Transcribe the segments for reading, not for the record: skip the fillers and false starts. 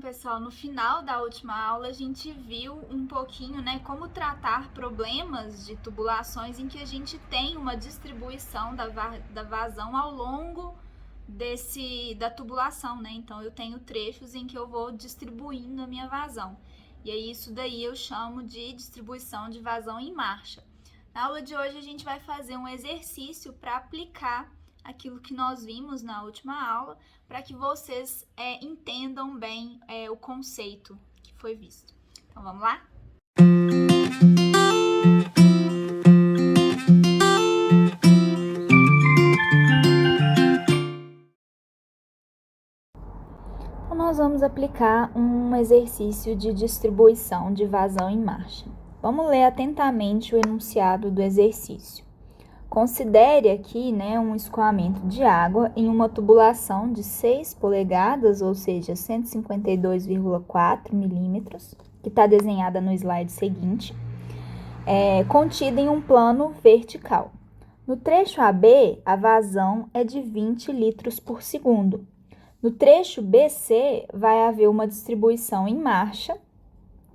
pessoal, no final da última aula a gente viu um pouquinho, né, como tratar problemas de tubulações em que a gente tem uma distribuição da vazão ao longo da tubulação, né? Então eu tenho trechos em que eu vou distribuindo a minha vazão. E aí isso daí eu chamo de distribuição de vazão em marcha. Na aula de hoje a gente vai fazer um exercício para aplicar aquilo que nós vimos na última aula, para que vocês entendam bem o conceito que foi visto. Então, vamos lá? Então, nós vamos aplicar um exercício de distribuição de vazão em marcha. Vamos ler atentamente o enunciado do exercício. Considere aqui, né, um escoamento de água em uma tubulação de 6 polegadas, ou seja, 152,4 milímetros, que está desenhada no slide seguinte, contida em um plano vertical. No trecho AB, a vazão é de 20 litros por segundo. No trecho BC, vai haver uma distribuição em marcha,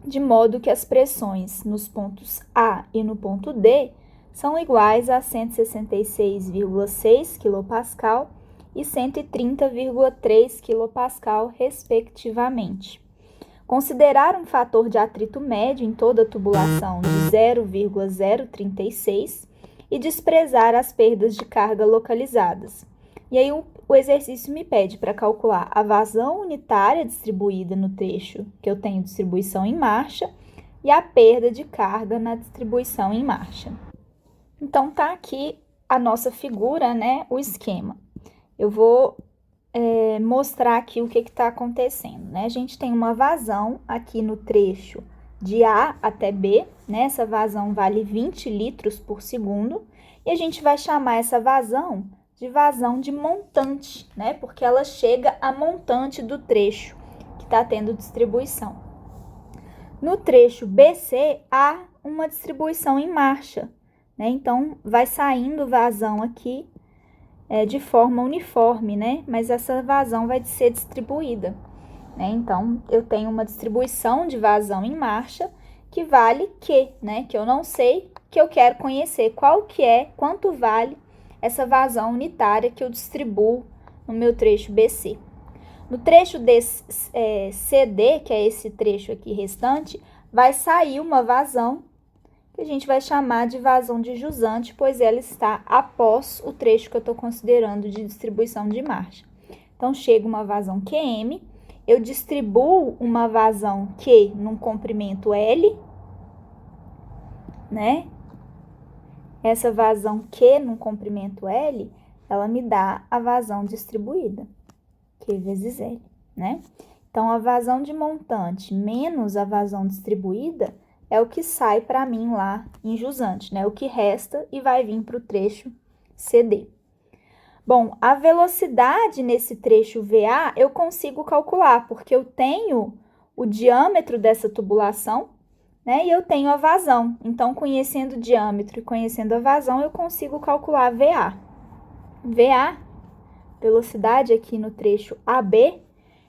de modo que as pressões nos pontos A e no ponto D são iguais a 166,6 kPa e 130,3 kPa, respectivamente. Considerar um fator de atrito médio em toda a tubulação de 0,036 e desprezar as perdas de carga localizadas. E aí o exercício me pede para calcular a vazão unitária distribuída no trecho que eu tenho distribuição em marcha e a perda de carga na distribuição em marcha. Então, tá aqui a nossa figura, né, o esquema. Eu vou mostrar aqui o que está acontecendo, né? A gente tem uma vazão aqui no trecho de A até B, né? Essa vazão vale 20 litros por segundo, e a gente vai chamar essa vazão de montante, né? Porque ela chega a montante do trecho que está tendo distribuição. No trecho BC, há uma distribuição em marcha, né? Então, vai saindo vazão aqui de forma uniforme, né? Mas essa vazão vai ser distribuída, né? Então, eu tenho uma distribuição de vazão em marcha que vale Q, né? Que eu não sei, que eu quero conhecer quanto vale essa vazão unitária que eu distribuo no meu trecho BC. No trecho CD, que é esse trecho aqui restante, vai sair uma vazão que a gente vai chamar de vazão de jusante, pois ela está após o trecho que eu estou considerando de distribuição de marcha. Então, chega uma vazão QM, eu distribuo uma vazão Q num comprimento L, né? Essa vazão Q num comprimento L, ela me dá a vazão distribuída, Q vezes L, né? Então, a vazão de montante menos a vazão distribuída é o que sai para mim lá em jusante, né? O que resta e vai vir para o trecho CD. Bom, a velocidade nesse trecho VA eu consigo calcular, porque eu tenho o diâmetro dessa tubulação, né? E eu tenho a vazão. Então, conhecendo o diâmetro e conhecendo a vazão, eu consigo calcular VA. VA, velocidade aqui no trecho AB,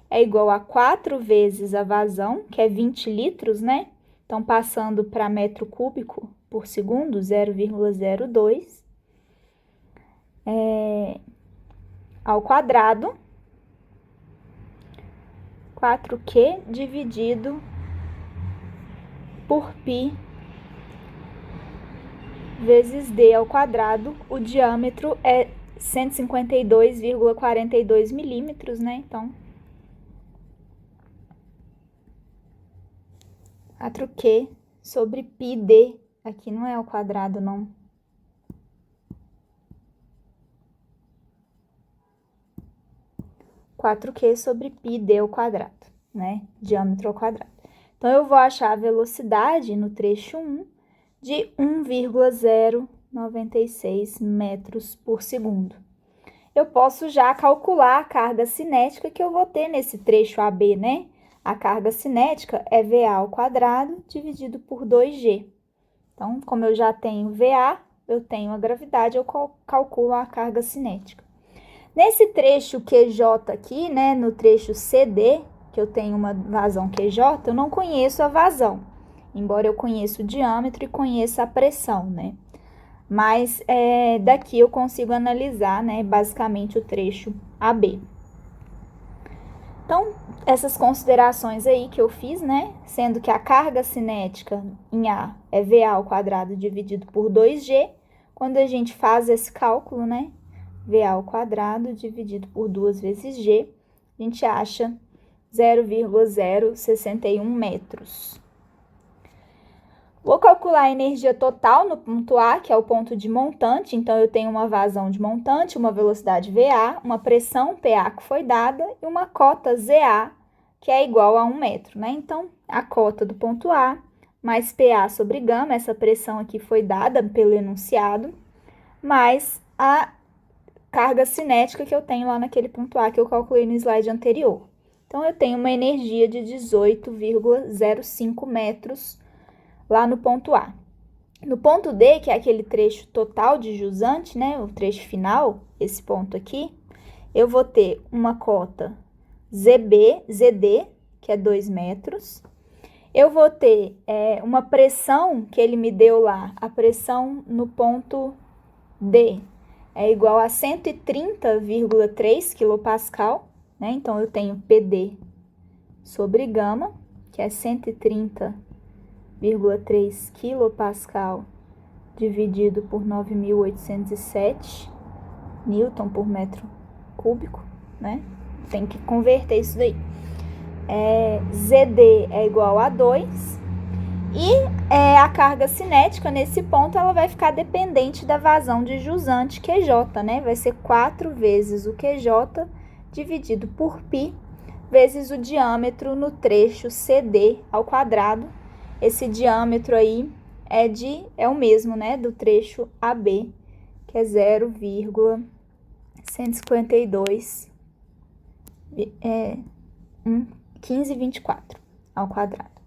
é igual a 4 vezes a vazão, que é 20 litros, né? Então, passando para metro cúbico por segundo, 0,02, ao quadrado, 4Q dividido por π vezes D ao quadrado. O diâmetro é 152,42 milímetros, né? Então, 4Q sobre πd, aqui não é ao quadrado, não. Quatro Q sobre πd ao quadrado, né? Diâmetro ao quadrado. Então, eu vou achar a velocidade no trecho 1 de 1,096 metros por segundo. Eu posso já calcular a carga cinética que eu vou ter nesse trecho AB, né? A carga cinética é VA ao quadrado dividido por 2G. Então, como eu já tenho VA, eu tenho a gravidade, eu calculo a carga cinética. Nesse trecho QJ aqui, né, no trecho CD, que que eu tenho uma vazão QJ, eu não conheço a vazão, embora eu conheça o diâmetro e conheça a pressão, né? Mas daqui eu consigo analisar, né, basicamente o trecho AB. Então, essas considerações aí que eu fiz, né, sendo que a carga cinética em A é VA ao quadrado dividido por 2G, quando a gente faz esse cálculo, né, VA ao quadrado dividido por 2 vezes G, a gente acha 0,061 metros. Vou calcular a energia total no ponto A, que é o ponto de montante. Então, eu tenho uma vazão de montante, uma velocidade VA, uma pressão PA que foi dada e uma cota ZA, que é igual a 1 metro, né? Então, a cota do ponto A mais PA sobre gama, essa pressão aqui foi dada pelo enunciado, mais a carga cinética que eu tenho lá naquele ponto A que eu calculei no slide anterior. Então, eu tenho uma energia de 18,05 metros lá no ponto A. No ponto D, que é aquele trecho total de jusante, né, o trecho final, esse ponto aqui, eu vou ter uma cota ZD, que é 2 metros. Eu vou ter uma pressão que ele me deu lá, a pressão no ponto D é igual a 130,3 kPa, né? Então, eu tenho PD sobre gama, que é 130,3 kPa dividido por 9.807 Newton por metro cúbico, né? Tem que converter isso daí. ZD é igual a 2 e a carga cinética nesse ponto ela vai ficar dependente da vazão de jusante QJ, né? Vai ser 4 vezes o QJ dividido por π vezes o diâmetro no trecho CD ao quadrado. Esse diâmetro aí é o mesmo, né, do trecho AB, que é 0,152 1524 ao quadrado.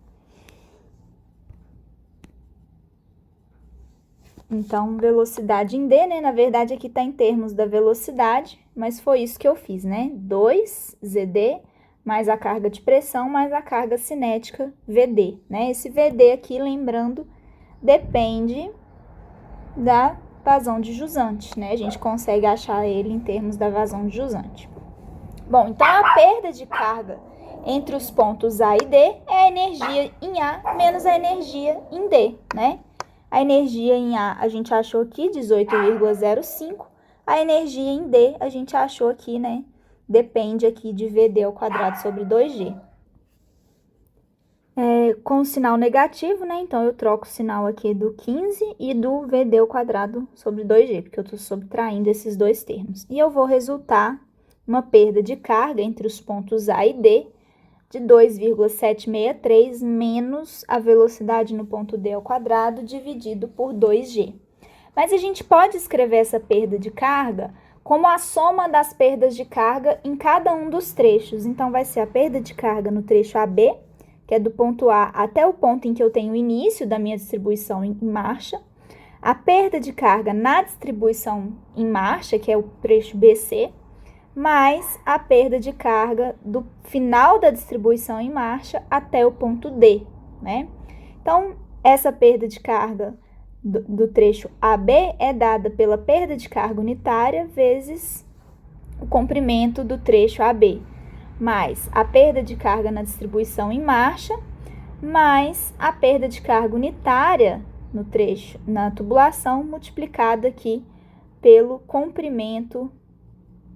Então, velocidade em D, né, na verdade aqui está em termos da velocidade, mas foi isso que eu fiz, né, 2 ZD mais a carga de pressão mais a carga cinética VD, né, esse VD aqui, lembrando, depende da vazão de jusante, né, a gente consegue achar ele em termos da vazão de jusante. Bom, então a perda de carga entre os pontos A e D é a energia em A menos a energia em D, né? A energia em A gente achou aqui 18,05, a energia em D a gente achou aqui, né? Depende aqui de VD ao quadrado sobre 2G. Com o sinal negativo, né? Então, eu troco o sinal aqui do 15 e do VD ao quadrado sobre 2G, porque eu estou subtraindo esses dois termos. E eu vou resultar uma perda de carga entre os pontos A e D de 2,763 menos a velocidade no ponto D ao quadrado dividido por 2G. Mas a gente pode escrever essa perda de carga como a soma das perdas de carga em cada um dos trechos. Então, vai ser a perda de carga no trecho AB, que é do ponto A até o ponto em que eu tenho o início da minha distribuição em marcha, a perda de carga na distribuição em marcha, que é o trecho BC, mais a perda de carga do final da distribuição em marcha até o ponto D, né? Então, essa perda de carga do trecho AB é dada pela perda de carga unitária vezes o comprimento do trecho AB, mais a perda de carga na distribuição em marcha, mais a perda de carga unitária no trecho, na tubulação, multiplicada aqui pelo comprimento,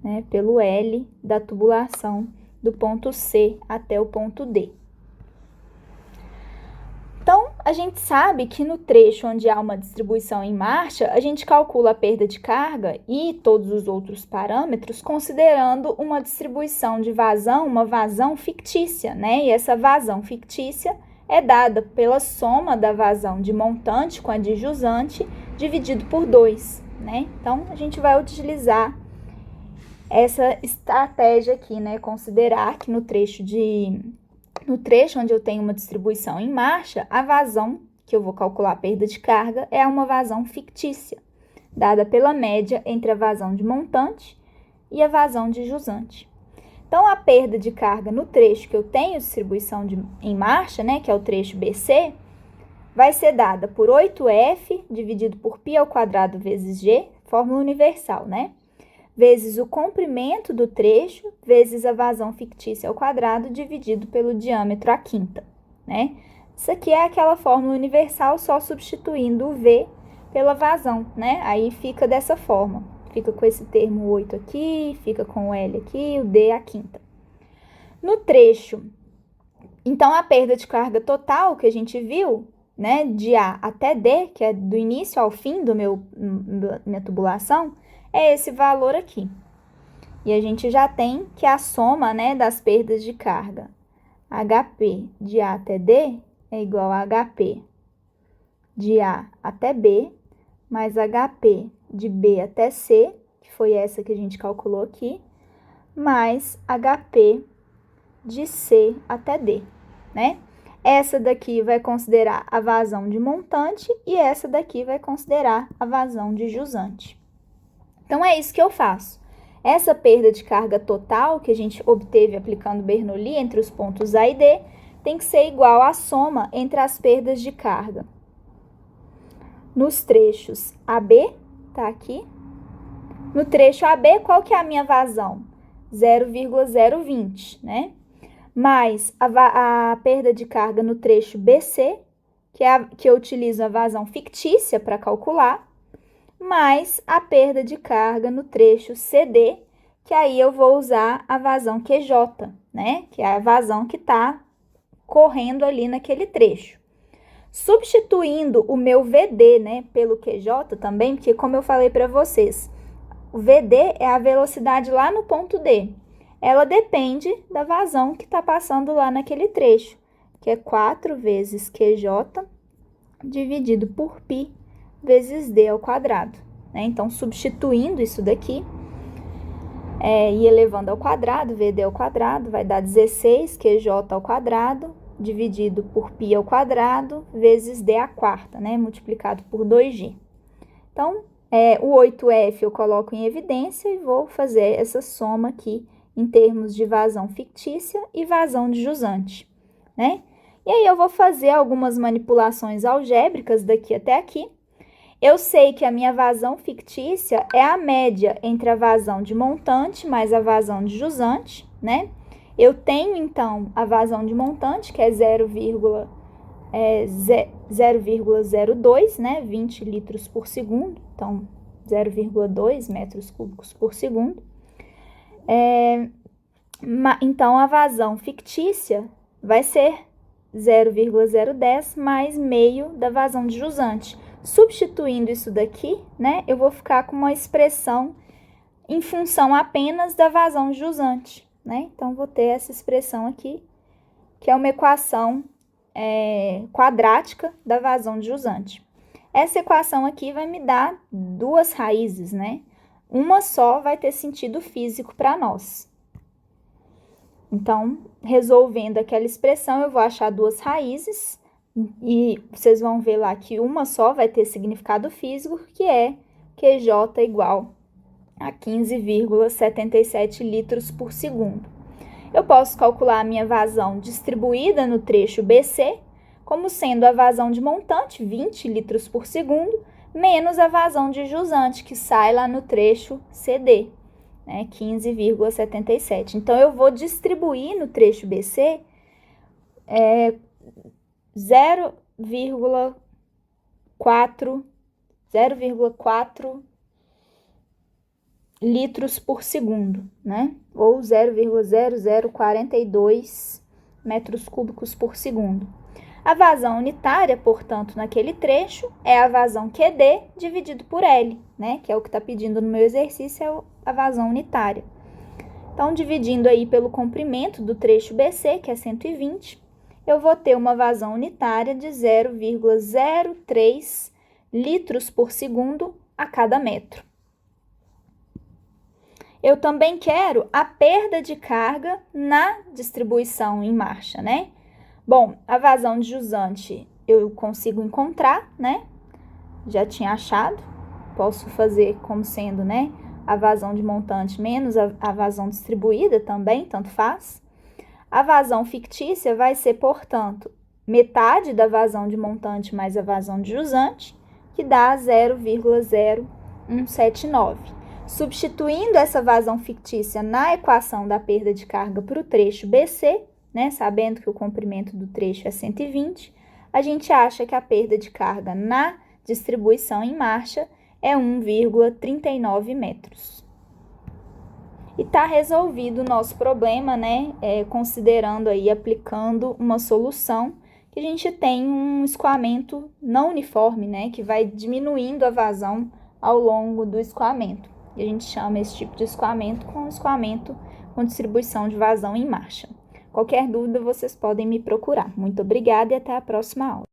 né, pelo L da tubulação do ponto C até o ponto D. Então, a gente sabe que no trecho onde há uma distribuição em marcha, a gente calcula a perda de carga e todos os outros parâmetros considerando uma distribuição de vazão, uma vazão fictícia, né? E essa vazão fictícia é dada pela soma da vazão de montante com a de jusante dividido por 2, né? Então, a gente vai utilizar essa estratégia aqui, né? Considerar que no trecho onde eu tenho uma distribuição em marcha, a vazão, que eu vou calcular a perda de carga, é uma vazão fictícia, dada pela média entre a vazão de montante e a vazão de jusante. Então, a perda de carga no trecho que eu tenho distribuição em marcha, né, que é o trecho BC, vai ser dada por 8F dividido por π ao quadrado vezes G, fórmula universal, né? Vezes o comprimento do trecho, vezes a vazão fictícia ao quadrado, dividido pelo diâmetro à quinta, né? Isso aqui é aquela fórmula universal, só substituindo o V pela vazão, né? Aí fica dessa forma. Fica com esse termo 8 aqui, fica com o L aqui, o D à quinta. No trecho, então, a perda de carga total que a gente viu, né, de A até D, que é do início ao fim da minha tubulação, é esse valor aqui. E a gente já tem que a soma, né, das perdas de carga HP de A até D é igual a HP de A até B, mais HP de B até C, que foi essa que a gente calculou aqui, mais HP de C até D, né? Essa daqui vai considerar a vazão de montante e essa daqui vai considerar a vazão de jusante. Então, é isso que eu faço. Essa perda de carga total que a gente obteve aplicando Bernoulli entre os pontos A e D tem que ser igual à soma entre as perdas de carga nos trechos AB, tá aqui. No trecho AB, qual que é a minha vazão? 0,020, né? Mais a perda de carga no trecho BC, que eu utilizo a vazão fictícia para calcular, mais a perda de carga no trecho CD, que aí eu vou usar a vazão QJ, né? Que é a vazão que está correndo ali naquele trecho. Substituindo o meu VD, né, pelo QJ também, porque como eu falei para vocês, o VD é a velocidade lá no ponto D. Ela depende da vazão que está passando lá naquele trecho, que é 4 vezes QJ dividido por π vezes D ao quadrado, né? Então, substituindo isso daqui e elevando ao quadrado, VD ao quadrado, vai dar 16 QJ ao quadrado dividido por π ao quadrado vezes D à quarta, né? Multiplicado por 2G. Então, o 8F eu coloco em evidência e vou fazer essa soma aqui em termos de vazão fictícia e vazão de jusante, né? E aí eu vou fazer algumas manipulações algébricas daqui até aqui. Eu sei que a minha vazão fictícia é a média entre a vazão de montante mais a vazão de jusante, né? Eu tenho, então, a vazão de montante, que é 0,02, né? 20 litros por segundo, então 0,2 metros cúbicos por segundo. Então, a vazão fictícia vai ser 0,010 mais meio da vazão de jusante. Substituindo isso daqui, né, eu vou ficar com uma expressão em função apenas da vazão de jusante, né? Então, vou ter essa expressão aqui, que é uma equação quadrática da vazão de jusante. Essa equação aqui vai me dar duas raízes, né? Uma só vai ter sentido físico para nós. Então, resolvendo aquela expressão, eu vou achar duas raízes e vocês vão ver lá que uma só vai ter significado físico, que é QJ igual a 15,77 litros por segundo. Eu posso calcular a minha vazão distribuída no trecho BC, como sendo a vazão de montante, 20 litros por segundo, menos a vazão de jusante, que sai lá no trecho CD, né, 15,77. Então, eu vou distribuir no trecho BC 0,4 litros por segundo, né? Ou 0,0042 metros cúbicos por segundo. A vazão unitária, portanto, naquele trecho, é a vazão QD dividido por L, né? Que é o que está pedindo no meu exercício, é a vazão unitária. Então, dividindo aí pelo comprimento do trecho BC, que é 120, eu vou ter uma vazão unitária de 0,03 litros por segundo a cada metro. Eu também quero a perda de carga na distribuição em marcha, né? Bom, a vazão de jusante eu consigo encontrar, né? Já tinha achado. Posso fazer como sendo, né, a vazão de montante menos a vazão distribuída também, tanto faz. A vazão fictícia vai ser, portanto, metade da vazão de montante mais a vazão de jusante, que dá 0,0179. Substituindo essa vazão fictícia na equação da perda de carga para o trecho BC, né, sabendo que o comprimento do trecho é 120, a gente acha que a perda de carga na distribuição em marcha é 1,39 metros. E está resolvido o nosso problema, né? Considerando aí, aplicando uma solução que a gente tem um escoamento não uniforme, né? Que vai diminuindo a vazão ao longo do escoamento. E a gente chama esse tipo de escoamento com distribuição de vazão em marcha. Qualquer dúvida, vocês podem me procurar. Muito obrigada e até a próxima aula.